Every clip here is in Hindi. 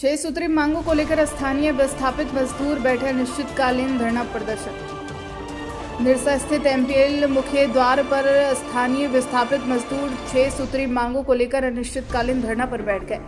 6 सूत्री मांगों को लेकर स्थानीय विस्थापित मजदूर बैठे अनिश्चितकालीन धरना प्रदर्शन। निरसा स्थित एमपीएल मुख्य द्वार पर स्थानीय विस्थापित मजदूर 6 सूत्री मांगों को लेकर अनिश्चितकालीन धरना पर बैठ गए,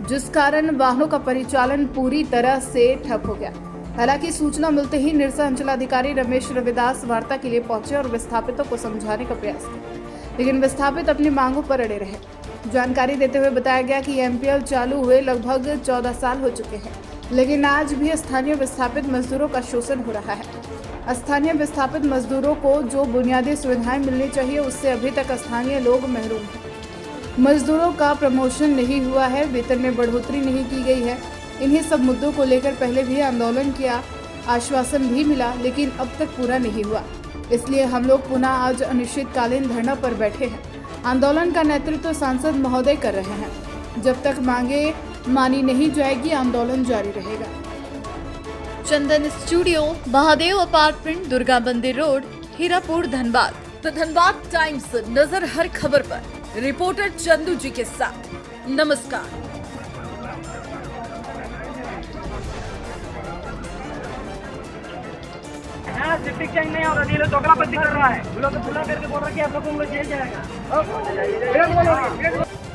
जिस कारण वाहनों का परिचालन पूरी तरह से ठप हो गया। हालांकि सूचना मिलते ही निरसा अंचलाधिकारी रमेश रविदास वार्ता के लिए पहुंचे और विस्थापितों को समझाने का प्रयास किया, लेकिन विस्थापित अपनी मांगों पर अड़े रहे। जानकारी देते हुए बताया गया कि एमपीएल चालू हुए लगभग 14 साल हो चुके हैं, लेकिन आज भी स्थानीय विस्थापित मजदूरों का शोषण हो रहा है। स्थानीय विस्थापित मजदूरों को जो बुनियादी सुविधाएं मिलनी चाहिए, उससे अभी तक स्थानीय लोग महरूम हैं। मजदूरों का प्रमोशन नहीं हुआ है, वेतन में बढ़ोतरी नहीं की गई है। इन्हीं सब मुद्दों को लेकर पहले भी आंदोलन किया, आश्वासन भी मिला, लेकिन अब तक पूरा नहीं हुआ। इसलिए हम लोग पुनः आज अनिश्चितकालीन धरना पर बैठे हैं। आंदोलन का नेतृत्व सांसद महोदय कर रहे हैं। जब तक मांगे मानी नहीं जाएगी, आंदोलन जारी रहेगा। चंदन स्टूडियो, महादेव अपार्टमेंट, दुर्गा मंदिर रोड, हीरापुर, धनबाद। तो धनबाद टाइम्स, नजर हर खबर पर। रिपोर्टर चंदू जी के साथ। नमस्कार। शिफ्टिंग चेंज नहीं हो रहा, ये लोग चौकलापत्ती कर रहा है। लोग खुला करके बोल रहा है कि आप लोगों को जेल जाएगा।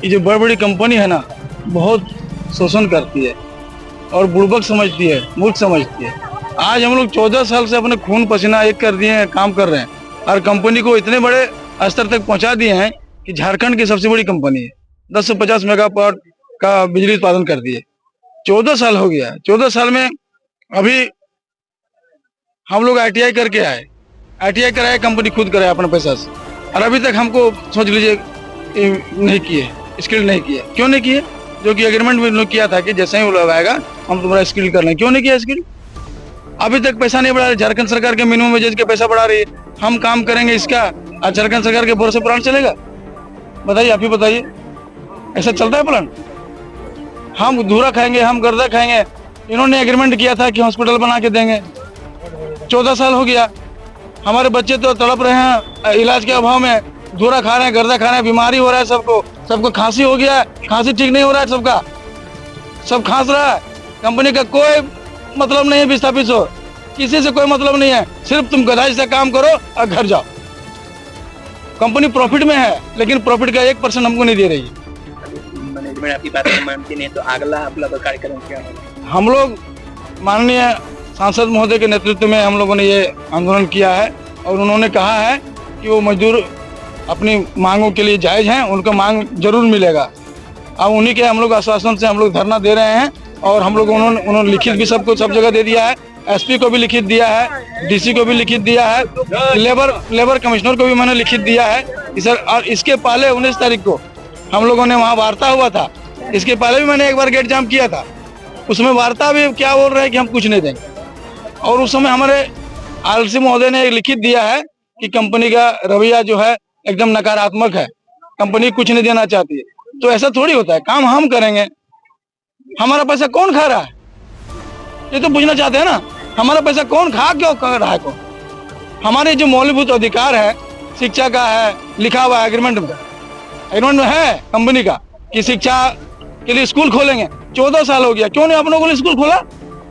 ये जो बड़ी बड़ी कंपनी है ना, बहुत शोषण करती है और बुड़बक समझती है, मूर्ख समझती है। आज हम लोग 14 साल से अपने खून पसीना एक कर दिए हैं, काम कर रहे हैं और कंपनी को इतने बड़े स्तर तक पहुंचा दिए हैं कि झारखंड की सबसे बड़ी कंपनी है, 10 से 50 मेगावाट का बिजली उत्पादन कर दिए। 14 साल हो गया। 14 साल में अभी हम लोग ITI करके आए, ITI कराए, कंपनी खुद कराए अपने पैसा से, और अभी तक हमको सोच लीजिए नहीं किए, स्किल नहीं किए। क्यों नहीं किए? जो कि एग्रीमेंट में किया था कि जैसे ही वो लोग आएगा हम तुम्हारा स्किल कर लें। क्यों नहीं किया स्किल? अभी तक पैसा नहीं बढ़ा रही। झारखंड सरकार के मिनिमम वेजेज के पैसा बढ़ा रही है। हम काम करेंगे इसका और झारखंड सरकार के भरोसे प्लान चलेगा? बताइए, आप ही बताइए, ऐसा चलता है प्लान? हम धूरा खाएंगे, हम गर्दा खाएंगे। इन्होंने एग्रीमेंट किया था कि हॉस्पिटल बना के देंगे। 14 साल हो गया, हमारे बच्चे तो तड़प रहे हैं इलाज के अभाव में, धूरा खा रहे हैं, गर्दा खा रहे हैं, बीमारी हो रहा है सबको खांसी हो गया है, खांसी ठीक नहीं हो रहा है सबका, सब खांस रहा है। कंपनी का कोई मतलब नहीं है विस्थापित हो, किसी से कोई मतलब नहीं है। सिर्फ तुम गधाई से काम करो और घर जाओ। कंपनी प्रॉफिट में है, लेकिन प्रॉफिट का 1% हमको नहीं दे रही है। मैनेजमेंट आपकी बात मानती नहीं, तो अगला आप लोग का कार्यक्रम क्या होगा? हम लोग माननीय सांसद महोदय के नेतृत्व में हम लोगों ने ये आंदोलन किया है और उन्होंने कहा है कि वो मजदूर अपनी मांगों के लिए जायज हैं, उनका मांग जरूर मिलेगा। अब उन्हीं के हम लोग आश्वासन से हम लोग धरना दे रहे हैं और हम लोग उन्होंने लिखित भी सबको सब जगह दे दिया है। SP को भी लिखित दिया है, DC को भी लिखित दिया है, लेबर कमिश्नर को भी मैंने लिखित दिया है सर। और इसके पहले 19 तारीख को हम लोगों ने वहाँ वार्ता हुआ था। इसके पहले भी मैंने एक बार गेट जाम किया था, उसमें वार्ता भी क्या बोल रहे हैं कि हम कुछ नहीं देंगे। और उस समय हमारे RLC महोदय ने एक लिखित दिया है कि कंपनी का रवैया जो है एकदम नकारात्मक है, कंपनी कुछ नहीं देना चाहती है। तो ऐसा थोड़ी होता है, काम हम करेंगे। हमारा पैसा कौन खा रहा है, ये तो पूछना चाहते हैं ना। हमारा पैसा कौन खा क्यों कर रहा है? कौन? हमारे जो मौलिकभूत अधिकार है, शिक्षा का है, लिखा हुआ है एग्रीमेंट में है कंपनी का कि शिक्षा के लिए स्कूल खोलेंगे। 14 साल हो गया, क्यों नहीं आप लोगों ने स्कूल खोला?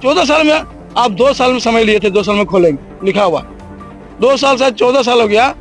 14 साल में आप 2 साल में समय लिए थे, 2 साल में खोलेंगे, लिखा हुआ 2 साल से 14 साल हो गया।